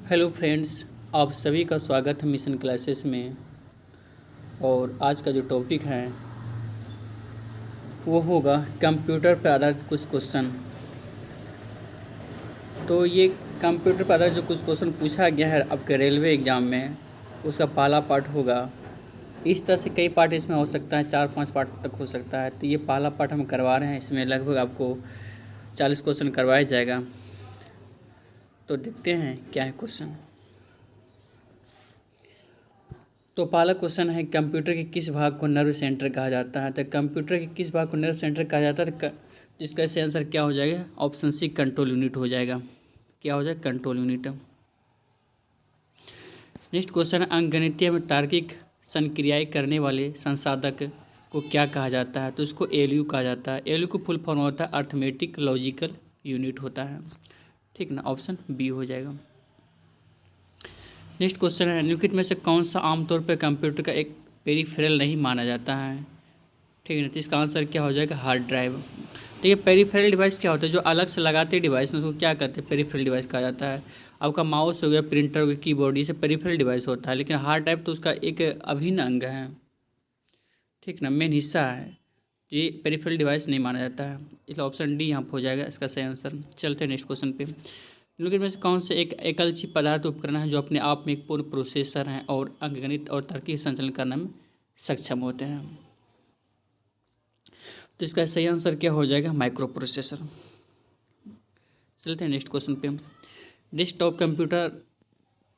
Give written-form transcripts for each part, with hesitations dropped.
Hello friends, आप सभी का स्वागत है मिशन क्लासेस में। और आज का जो टॉपिक है वो होगा कंप्यूटर पर आधारित कुछ क्वेश्चन। तो ये कंप्यूटर पर आधारित जो कुछ क्वेश्चन पूछा गया है आपके रेलवे एग्ज़ाम में, उसका पहला पार्ट होगा। इस तरह से कई पार्ट इसमें हो सकता है, 4-5 पार्ट तक हो सकता है। तो ये पहला पार्ट हम करवा रहे हैं, इसमें लगभग आपको 40 क्वेश्चन करवाया जाएगा। तो देखते हैं क्या है क्वेश्चन। तो पहला क्वेश्चन है, कंप्यूटर के किस भाग को नर्व सेंटर कहा जाता है। तो कंप्यूटर के किस भाग को नर्व सेंटर कहा जाता है, तो जिसका इससे आंसर क्या हो जाएगा, ऑप्शन सी कंट्रोल यूनिट हो जाएगा। क्या हो जाएगा, कंट्रोल यूनिट। नेक्स्ट क्वेश्चन है, अंकगणितीय में तार्किक संक्रियाएं करने वाले संसाधक को क्या कहा जाता है। तो इसको एलयू कहा जाता है। एलयू को फुल फॉर्म होता है अर्थमेटिक लॉजिकल यूनिट होता है। ठीक ना, ऑप्शन बी हो जाएगा। नेक्स्ट क्वेश्चन है, निम्नलिखित में से कौन सा आमतौर पर कंप्यूटर का एक पेरिफेरल नहीं माना जाता है। ठीक है ना, तो इसका आंसर क्या हो जाएगा, हार्ड ड्राइव। तो ये पेरिफेरल डिवाइस क्या होता है, जो अलग से लगाते डिवाइस में उसको क्या कहते हैं, पेरिफेरल डिवाइस कहा जाता है। आपका माउस हो गया, प्रिंटर हो गया, कीबोर्ड, ये सब पेरिफेरल डिवाइस होता है। लेकिन हार्ड ड्राइव तो उसका एक अभिन्न अंग है। ठीक ना, मेन हिस्सा है। ये पेरिफेरल डिवाइस नहीं माना जाता है, इसलिए ऑप्शन डी यहाँ पर हो जाएगा इसका सही आंसर। चलते हैं नेक्स्ट क्वेश्चन पे। निम्नलिखित में से कौन से एक एकल चिप पदार्थ उपकरण है जो अपने आप में एक पूर्ण प्रोसेसर हैं और अंकगणित और तार्किक संचालन करने में सक्षम होते हैं। तो इसका सही आंसर क्या हो जाएगा, माइक्रो प्रोसेसर। चलते हैं नेक्स्ट क्वेश्चन पे। डेस्कटॉप कंप्यूटर,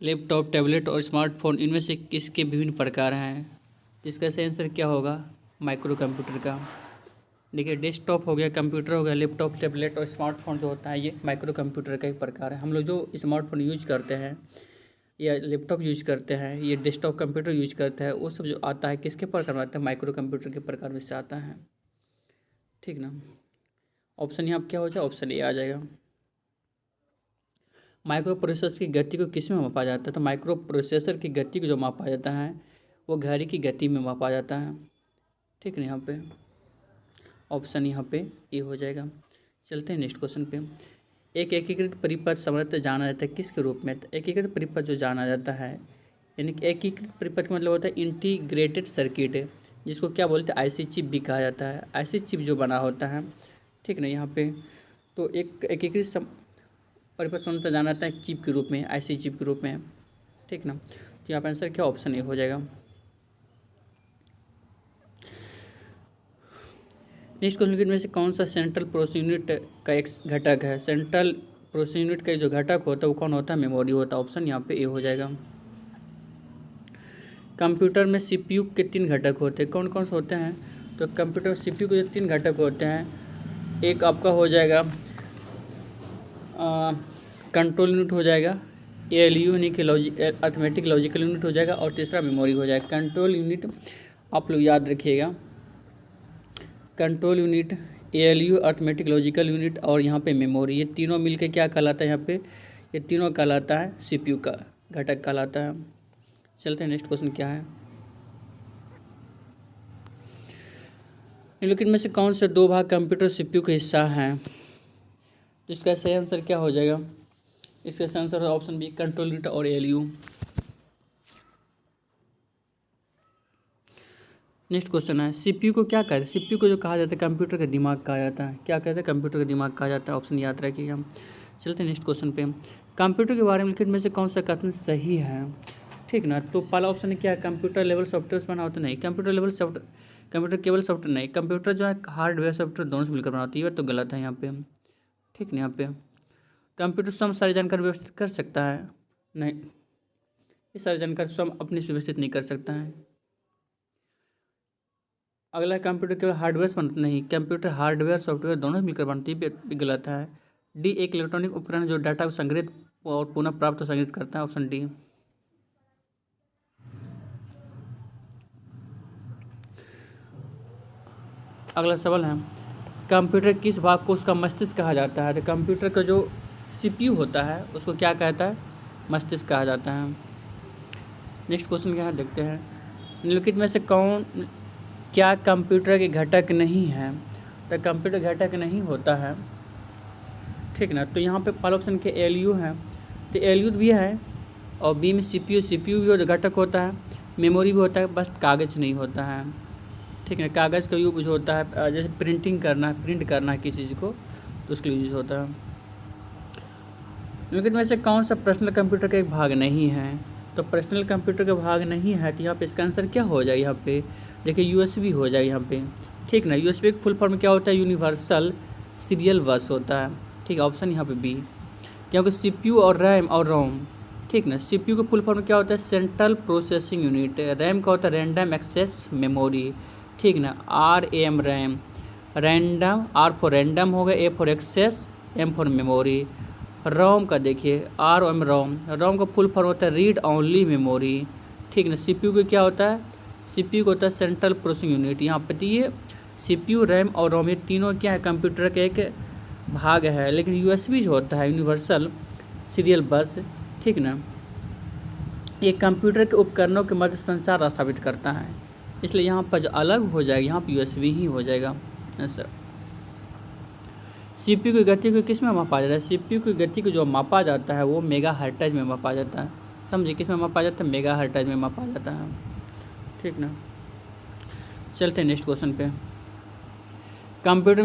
लैपटॉप, टैबलेट और स्मार्टफोन, इनमें से किसके विभिन्न प्रकार हैं। तो इसका सही आंसर क्या होगा, माइक्रो कंप्यूटर का। देखिए, डेस्कटॉप हो गया, कंप्यूटर हो गया, लैपटॉप, टैबलेट और स्मार्टफोन जो होता है ये माइक्रो कंप्यूटर का एक प्रकार है। हम लोग जो स्मार्टफोन यूज करते हैं या लैपटॉप यूज करते हैं, ये डेस्कटॉप कंप्यूटर यूज करते हैं, वो सब जो आता है किसके प्रकार में आता है, माइक्रो कंप्यूटर के प्रकार में से आता है। ठीक ना, ऑप्शन यहाँ क्या हो जाए, ऑप्शन ए आ जाएगा। माइक्रो प्रोसेसर की गति को किस में मापा जाता है। तो माइक्रो प्रोसेसर की गति को जो मापा जाता है वो घड़ी की गति में मापा जाता है। ठीक है, यहाँ पे ऑप्शन यहाँ पे ए हो जाएगा। चलते हैं नेक्स्ट क्वेश्चन पे। एक एकीकृत परिपथ सामान्यतः जाना जाता है किसके रूप में। तो एकीकृत परिपथ जो जाना जाता है, यानी कि एकीकृत परिपथ का मतलब होता है इंटीग्रेटेड सर्किट, जिसको क्या बोलते हैं, आईसी चिप भी कहा जाता है। आईसी चिप जो बना होता है, ठीक ना, यहाँ पे तो एक एकीकृत परिपथ सामान्यतः जाना जाता है चिप के रूप में, आईसी चिप के रूप में। ठीक ना, तो यहाँ पर आंसर क्या, ऑप्शन ए हो जाएगा। नेक्स्ट क्वेश्चन में से कौन सा सेंट्रल प्रोसेस यूनिट का एक घटक है। सेंट्रल प्रोसेस यूनिट का जो घटक होता है वो कौन होता है, मेमोरी होता है। ऑप्शन यहाँ पे ए हो जाएगा। कंप्यूटर में सीपीयू के 3 घटक होते हैं, कौन कौन से होते हैं। तो कंप्यूटर में सीपीयू के जो 3 घटक होते हैं, एक आपका हो जाएगा कंट्रोल यूनिट हो जाएगा, एएलयू यानी कि अर्थमेटिक लॉजिकल यूनिट हो जाएगा, और तीसरा मेमोरी हो जाएगा। कंट्रोल यूनिट आप लोग याद रखिएगा, control unit, ALU arithmetic logical unit और यहाँ पे मेमोरी, ये तीनों मिलके क्या कहलाता है, यहाँ पे ये तीनों कहलाता है सीपीयू का घटक कहलाता है। चलते हैं नेक्स्ट क्वेश्चन क्या है। निम्नलिखित में से कौन से 2 भाग कंप्यूटर सीपीयू का हिस्सा हैं। इसका सही आंसर क्या हो जाएगा, इसका सही answer option B control unit और एएलयू। नेक्स्ट क्वेश्चन है, सीपीयू को क्या कहते हैं। सीपीयू को जो कहा जाता है कंप्यूटर का दिमाग कहा जाता है। क्या कहते हैं, कंप्यूटर का दिमाग कहा जाता है। ऑप्शन याद रखिएगा। चलते हैं नेक्स्ट क्वेश्चन पे। कंप्यूटर के बारे में लिखित में से कौन सा कथन सही है। ठीक ना, तो पहला ऑप्शन क्या है, कंप्यूटर लेवल सॉफ्टवेयर बना होता नहीं। कंप्यूटर लेवल सॉफ्टवेयर, कंप्यूटर केवल सॉफ्टवेयर नहीं, कंप्यूटर जो है हार्डवेयर सॉफ्टवेयर दोनों से मिलकर बनाती है, तो गलत है यहाँ पे। ठीक ना, यहाँ पे कंप्यूटर स्वयं सारी जानकारी व्यवस्थित कर सकता है, नहीं, ये सारी जानकारी स्वयं अपनी से व्यवस्थित नहीं कर सकता है। अगला कंप्यूटर केवल हार्डवेयर से बनता नहीं, कंप्यूटर हार्डवेयर सॉफ्टवेयर दोनों मिलकर बनती है, भी गलत है। डी एक इलेक्ट्रॉनिक उपकरण जो डाटा को संग्रहित और पुनः प्राप्त और संग्रहित करता है। Option D. अगला सवाल है, कंप्यूटर किस भाग को उसका मस्तिष्क कहा जाता है। तो कंप्यूटर का जो सीपीयू होता है उसको क्या कहता है, मस्तिष्क कहा जाता है। नेक्स्ट क्वेश्चन क्या है, देखते हैं। निम्नलिखित में से कौन क्या कंप्यूटर के घटक नहीं है। तो कंप्यूटर घटक नहीं होता है। ठीक ना, तो यहाँ पे पहला ऑप्शन के एलयू है, तो एलयू भी है और बी में सीपीयू भी घटक होता है, मेमोरी भी होता है, बस कागज़ नहीं होता है, ठीक है। कागज़ का यूज होता है जैसे प्रिंट करना है किसी चीज़ को, तो उसके लिए यूज होता है। लेकिन वैसे कौन सा पर्सनल कंप्यूटर का एक भाग नहीं है, तो पर्सनल कंप्यूटर का भाग नहीं है, तो यहाँ पे इसका आंसर क्या हो जाएगा, यहाँ पे देखिए यूएसबी हो जाएगा यहाँ पे, ठीक ना। यूएसबी का फुल फॉर्म क्या होता है, यूनिवर्सल सीरियल बस होता है, ठीक है। ऑप्शन यहाँ पे बी, क्योंकि सीपीयू और रैम और रोम, ठीक ना। सीपीयू का फुल फॉर्म क्या होता है, सेंट्रल प्रोसेसिंग यूनिट। रैम का होता है रैंडम एक्सेस मेमोरी, ठीक ना। RAM RAM, random, R for random हो गया, A for access, M for memory. ROM का देखिए ROM रोम का फुल फॉर्म होता है रीड ओनली मेमोरी, ठीक ना। सीपीयू का क्या होता है, सीपीयू का होता है सेंट्रल प्रोसेसिंग यूनिट। यहाँ पे ये सीपीयू, रैम और रोम ये तीनों क्या है, कंप्यूटर का एक भाग है। लेकिन यूएसबी जो होता है यूनिवर्सल सीरियल बस, ठीक ना, ये कंप्यूटर के उपकरणों के मध्य संचार स्थापित करता है, इसलिए यहाँ पर जो अलग हो जाएगा यहाँ पर यूएसबी ही हो जाएगा आंसर। सीपीयू की गति को किस में मापा जाता है, सीपीयू की गति को जो मापा जाता है वो मेगाहर्ट्ज में मापा जाता है, समझिए किस में मापा जाता है, मेगाहर्ट्ज में मापा जाता है, ठीक ना। चलते हैं नेक्स्ट क्वेश्चन पे। कंप्यूटर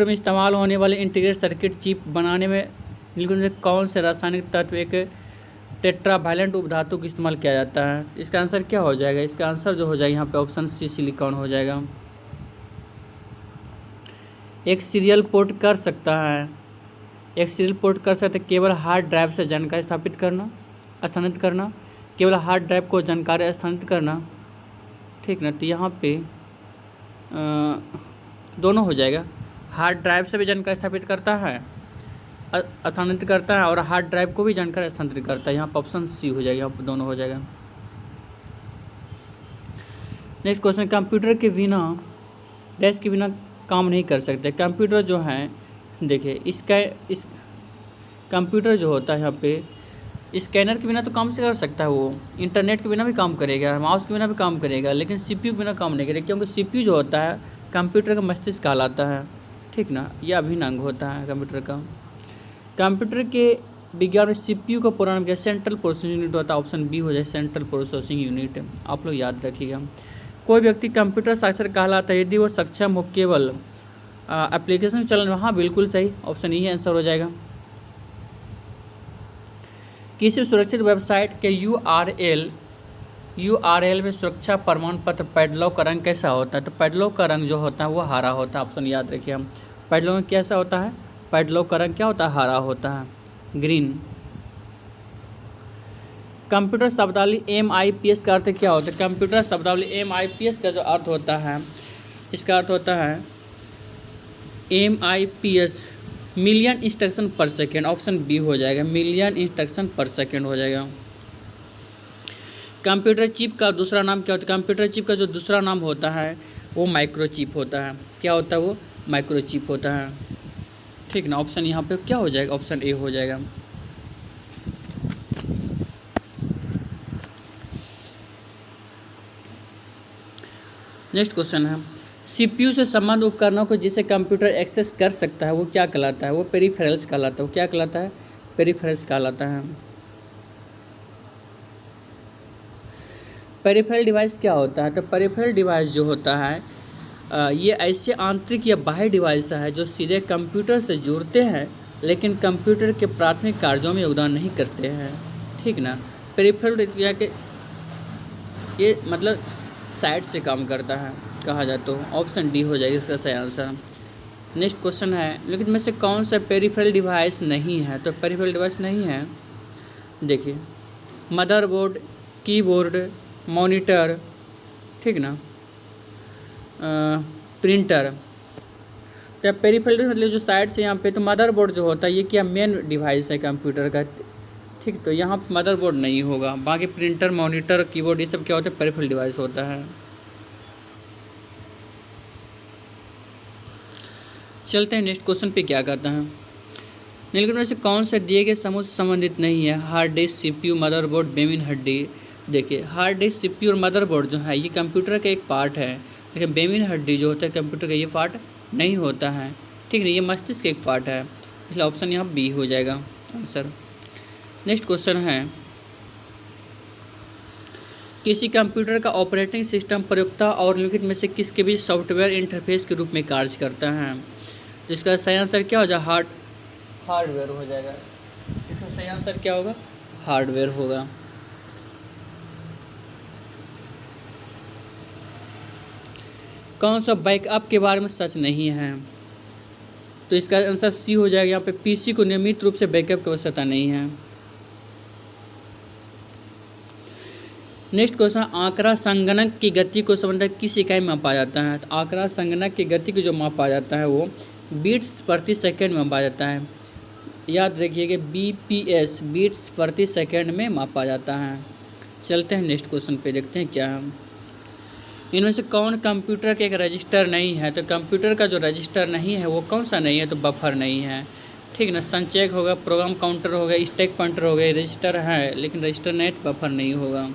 में इस्तेमाल होने वाले इंटीग्रेटेड सर्किट चिप बनाने में निम्न में कौन से रासायनिक तत्व एक टेट्रावैलेंट उपधातु का इस्तेमाल किया जाता है, इसका आंसर क्या हो जाएगा, इसका आंसर जो हो जाएगा यहाँ पे ऑप्शन सी सिलिकॉन हो जाएगा। एक सीरियल पोर्ट कर सकता है, केवल हार्ड ड्राइव से जानकारी स्थानांतरित करना, केवल हार्ड ड्राइव को जानकारी स्थानांतरित करना, ठीक ना। तो यहाँ पे दोनों हो जाएगा, हार्ड ड्राइव से भी जानकारी स्थापित करता है, स्थानांतरित करता है, और हार्ड ड्राइव को भी जानकारी स्थानांतरित करता है। यहाँ पर ऑप्शन सी हो जाएगा, यहाँ पर दोनों हो जाएगा। नेक्स्ट क्वेश्चन, कंप्यूटर के बिना डैश के बिना काम नहीं कर सकते। कंप्यूटर जो है देखिए इस कंप्यूटर जो होता है यहाँ पे स्कैनर के बिना तो काम से कर सकता है, वो इंटरनेट के बिना भी काम करेगा, माउस के बिना भी काम करेगा, लेकिन सीपीयू के बिना काम नहीं करेगा, क्योंकि सीपीयू जो होता है कंप्यूटर का मस्तिष्क कहलाता है, ठीक ना। यह अभिन्न अंग होता है कंप्यूटर का। कंप्यूटर के विज्ञान में सीपीयू का पूरा नाम क्या है, सेंट्रल प्रोसेसिंग यूनिट होता है, ऑप्शन बी हो जाए सेंट्रल प्रोसेसिंग यूनिट, आप लोग याद रखिएगा। कोई व्यक्ति कंप्यूटर साक्षर कहलाता है यदि वो सक्षम हो केवल एप्लीकेशन चलाने में, हाँ बिल्कुल सही, ऑप्शन ई आंसर हो जाएगा। किसी सुरक्षित वेबसाइट के URL में सुरक्षा प्रमाण पत्र पैडलॉक का रंग कैसा होता है, तो पैडलॉक का रंग जो होता है वो हरा होता है, ऑप्शन याद रखिए हम। पैडलॉक कैसा होता है, पैडलॉक का रंग क्या होता है, हरा होता है, ग्रीन। कंप्यूटर शब्दावली MIPS का अर्थ क्या होता है, कंप्यूटर शब्दावली MIPS का जो अर्थ होता है, इसका अर्थ होता है MIPS मिलियन इंस्ट्रक्शन पर सेकेंड, ऑप्शन बी हो जाएगा, मिलियन इंस्ट्रक्शन पर सेकेंड हो जाएगा। कंप्यूटर चिप का दूसरा नाम क्या होता है, कंप्यूटर चिप का जो दूसरा नाम होता है वो माइक्रोचिप होता है, क्या होता है वो, माइक्रोचिप होता है, ठीक ना। ऑप्शन यहाँ पे क्या हो जाएगा, ऑप्शन ए हो जाएगा। नेक्स्ट क्वेश्चन है, सीपीयू से संबंध उपकरणों को जिसे कंप्यूटर एक्सेस कर सकता है वो क्या कहलाता है, वो पेरिफेरल्स कहलाता है, वो क्या कहलाता है, पेरिफेरल्स कहलाता है। पेरिफेरल डिवाइस क्या होता है, तो पेरिफेरल डिवाइस जो होता है ये ऐसे आंतरिक या बाह्य डिवाइस है जो सीधे कंप्यूटर से जुड़ते हैं लेकिन कंप्यूटर के प्राथमिक कार्यों में योगदान नहीं करते हैं, ठीक ना। पेरिफेरल के ये मतलब साइड से काम करता है कहा जाए तो, ऑप्शन डी हो जाएगा इसका सही आंसर। नेक्स्ट क्वेश्चन है, लेकिन में से कौन सा पेरिफेरल डिवाइस नहीं है, तो पेरिफेरल डिवाइस नहीं है देखिए मदरबोर्ड, कीबोर्ड, मॉनिटर, ठीक ना, प्रिंटर। तो पेरिफेरल मतलब जो साइड से यहाँ पे, तो मदरबोर्ड जो होता है ये क्या मेन डिवाइस है कंप्यूटर का, ठीक, तो यहाँ मदरबोर्ड नहीं होगा। बाकी प्रिंटर, मॉनिटर, कीबोर्ड ये सब क्या होता है, पेरिफेरल डिवाइस होता है। चलते हैं नेक्स्ट क्वेश्चन पे क्या कहता है, निम्नलिखित में से कौन से दिए गए समूह से संबंधित नहीं है, हार्ड डिस्क, सीपीयू, मदरबोर्ड, बेमिन हड्डी। देखिए हार्ड डिस्क, सीपीयू और मदरबोर्ड जो है ये कंप्यूटर का एक पार्ट है, लेकिन बेमिन हड्डी जो होता है कंप्यूटर का ये पार्ट नहीं होता है, ठीक है, ये मस्तिष्क एक पार्ट है, इसलिए ऑप्शन यहाँ बी हो जाएगा आंसर। नेक्स्ट क्वेश्चन है, किसी कंप्यूटर का ऑपरेटिंग सिस्टम प्रयोक्ता और निम्नलिखित में से किसके बीच सॉफ्टवेयर इंटरफेस के रूप में कार्य करता है? तो इसका सही आंसर क्या हो जाएगा? हार्डवेयर हो जाएगा। इसका सही आंसर क्या होगा? हार्डवेयर होगा। कौन सा बैकअप के बारे में सच नहीं है? तो इसका आंसर सी हो जाएगा। यहाँ पे पीसी को नियमित रूप से बैकअप की आवश्यकता नहीं है। नेक्स्ट क्वेश्चन, आंकड़ा संगणक की गति को संबंधित किस इकाई में मापा जाता है? तो आंकड़ा संगणक की गति को जो मापा जाता है वो बीट्स प्रति सेकंड में मापा जाता है। याद रखिएगा, बीपीएस बीट्स प्रति सेकंड में मापा जाता है। चलते हैं नेक्स्ट क्वेश्चन पे, देखते हैं क्या है। इनमें से कौन कंप्यूटर का एक रजिस्टर नहीं है? तो कंप्यूटर का जो रजिस्टर नहीं है वो कौन सा नहीं है? तो बफर नहीं है। ठीक ना, संचयक होगा, प्रोग्राम काउंटर हो गया, स्टैक पॉइंटर हो गया। रजिस्टर है लेकिन रजिस्टर नहीं तो बफर नहीं होगा।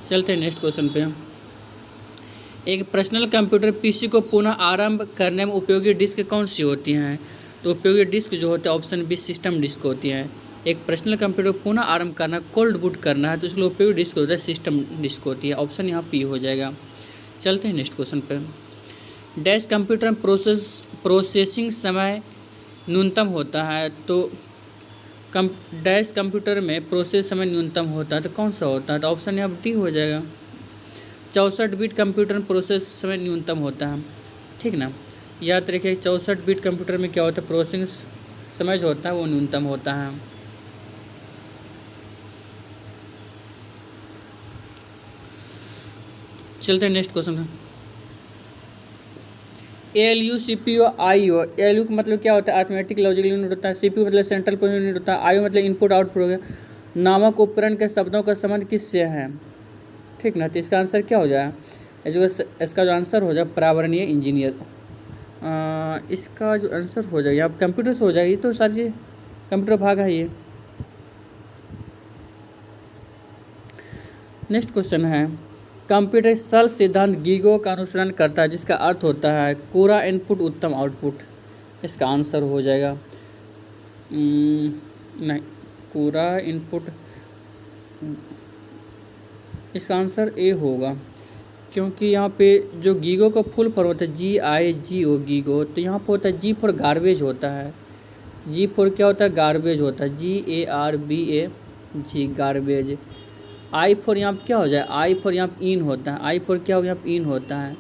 चलते हैं नेक्स्ट क्वेश्चन पे। एक पर्सनल कंप्यूटर पीसी को पुनः आरंभ करने में उपयोगी डिस्क कौन सी होती हैं? तो उपयोगी डिस्क जो होता है ऑप्शन बी सिस्टम डिस्क होती है। एक पर्सनल कंप्यूटर को पुनः आरंभ करना, कोल्ड बूट करना है तो उसके लिए उपयोगी डिस्क होता है सिस्टम डिस्क होती है। ऑप्शन यहाँ पी हो जाएगा। चलते हैं नेक्स्ट क्वेश्चन पे। डैश कंप्यूटर में प्रोसेसिंग समय न्यूनतम होता है, तो डैश कंप्यूटर में प्रोसेस समय न्यूनतम होता है तो कौन सा होता है? तो ऑप्शन यहाँ डी हो जाएगा। 64 बिट कंप्यूटर में प्रोसेस समय न्यूनतम होता है। ठीक ना, याद रखिए 64 बिट कंप्यूटर में क्या होता है? प्रोसेसिंग समय जो होता है वो न्यूनतम होता है। चलते हैं next question. ALU CPU IO। ALU का मतलब क्या होता है? अर्थमेटिक लॉजिकल यूनिट होता है। CPU मतलब सेंट्रल प्रोसेसिंग यूनिट होता है। IO मतलब इनपुट आउटपुट हो गया। नामक उपकरण के शब्दों का संबंध किससे है? ठीक ना, तो इसका आंसर क्या हो जाएगा? इसका जो आंसर हो जाए पर्यावरणीय इंजीनियर। इसका जो आंसर हो जाएगा यहाँ कंप्यूटर से हो जाएगी, तो सारी चीज़ कंप्यूटर भाग है ये। नेक्स्ट क्वेश्चन है, कंप्यूटर सरल सिद्धांत गीगो का अनुसरण करता है जिसका अर्थ होता है पूरा इनपुट उत्तम आउटपुट। इसका आंसर हो जाएगा नहीं, पूरा इनपुट। इसका आंसर ए होगा, क्योंकि यहाँ पे जो गीगो का फुल फॉर्म होता है GIGO गीगो, तो यहाँ पर होता है G फॉर गार्बेज होता है। G फॉर क्या होता है? गार्बेज होता है। GARBAG garbage. I फॉर यहाँ पर क्या हो जाए? I फॉर यहाँ पर इन होता है। I फॉर क्या हो गया? यहाँ पर इन होता है।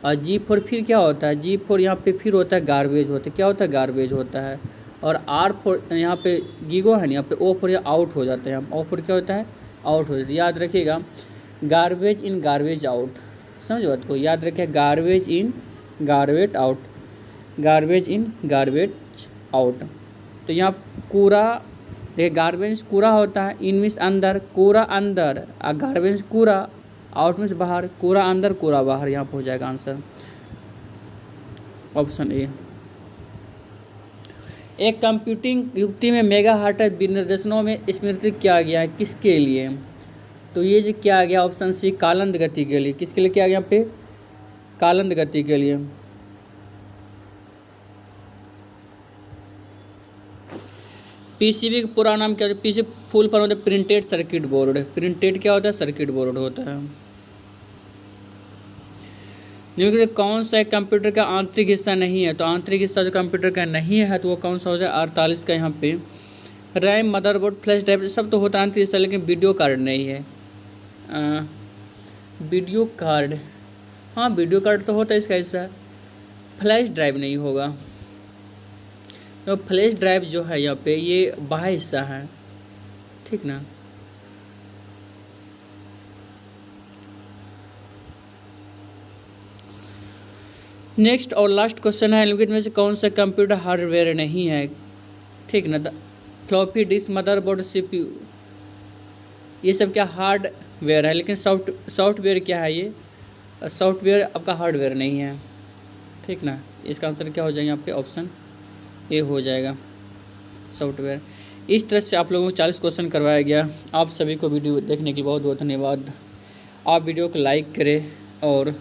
और G फॉर फिर क्या होता है? G फॉर यहाँ पे फिर होता है गार्बेज होता है। क्या होता है? गार्बेज होता है। और R फॉर यहाँ पे गीगो है ना, यहाँ पे O फॉर आउट हो जाता है। यहाँ O फॉर क्या होता है? आउट हो जाता है। याद रखिएगा, गार्बेज इन गार्बेज आउट। समझ बात को, याद रखिए, garbage in garbage out, garbage in garbage out. तो यहाँ कूड़ा, देखिए गार्बेज कूड़ा होता है, इन मीन्स अंदर, कूड़ा अंदर, और गार्बेज कूड़ा, आउट मीन्स बाहर, कूड़ा अंदर कूड़ा बाहर। यहाँ पर हो जाएगा आंसर ऑप्शन ए। एक कंप्यूटिंग युक्ति में मेगाहर्ट्ज विनिर्देशों में स्मृति किया गया है किसके लिए? तो ये जो किया गया ऑप्शन सी कालांत गति के लिए। किसके लिए किया गया? यहाँ पे कालांत गति के लिए। पीसीबी का पूरा नाम क्या होता है? पीसी फुल फॉर्म होता है प्रिंटेड सर्किट बोर्ड। प्रिंटेड क्या होता है? सर्किट बोर्ड होता है। निम्नलिखित कौन सा कंप्यूटर का आंतरिक हिस्सा नहीं है? तो आंतरिक हिस्सा जो कंप्यूटर का नहीं है तो वो कौन सा हो जाए? 48 का। यहाँ पे रैम, मदरबोर्ड, फ्लैश ड्राइव सब तो होता है आंतरिक हिस्सा, लेकिन वीडियो कार्ड नहीं है। वीडियो कार्ड, हाँ वीडियो कार्ड तो होता है इसका हिस्सा। फ्लैश ड्राइव नहीं होगा, तो फ्लैश ड्राइव जो है यहाँ पे ये बाह्य हिस्सा है। ठीक ना, नेक्स्ट और लास्ट क्वेश्चन है, निम्नलिखित में से कौन सा कंप्यूटर हार्डवेयर नहीं है? ठीक ना, फ्लॉपी डिस्क, मदरबोर्ड, CPU, ये सब क्या हार्डवेयर है, लेकिन सॉफ्टवेयर क्या है? ये सॉफ्टवेयर आपका हार्डवेयर नहीं है। ठीक ना, इसका आंसर क्या हो जाएगा? यहाँ पे ऑप्शन ए हो जाएगा, सॉफ्टवेयर। इस तरह से आप लोगों को 40 क्वेश्चन करवाया गया। आप सभी को वीडियो देखने की बहुत बहुत धन्यवाद। आप वीडियो को लाइक करें और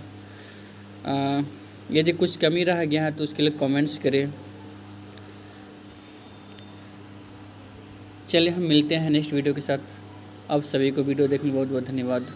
यदि कुछ कमी रह गया है तो उसके लिए कमेंट्स करें। चलिए हम मिलते हैं नेक्स्ट वीडियो के साथ। आप सभी को वीडियो देखने बहुत बहुत धन्यवाद।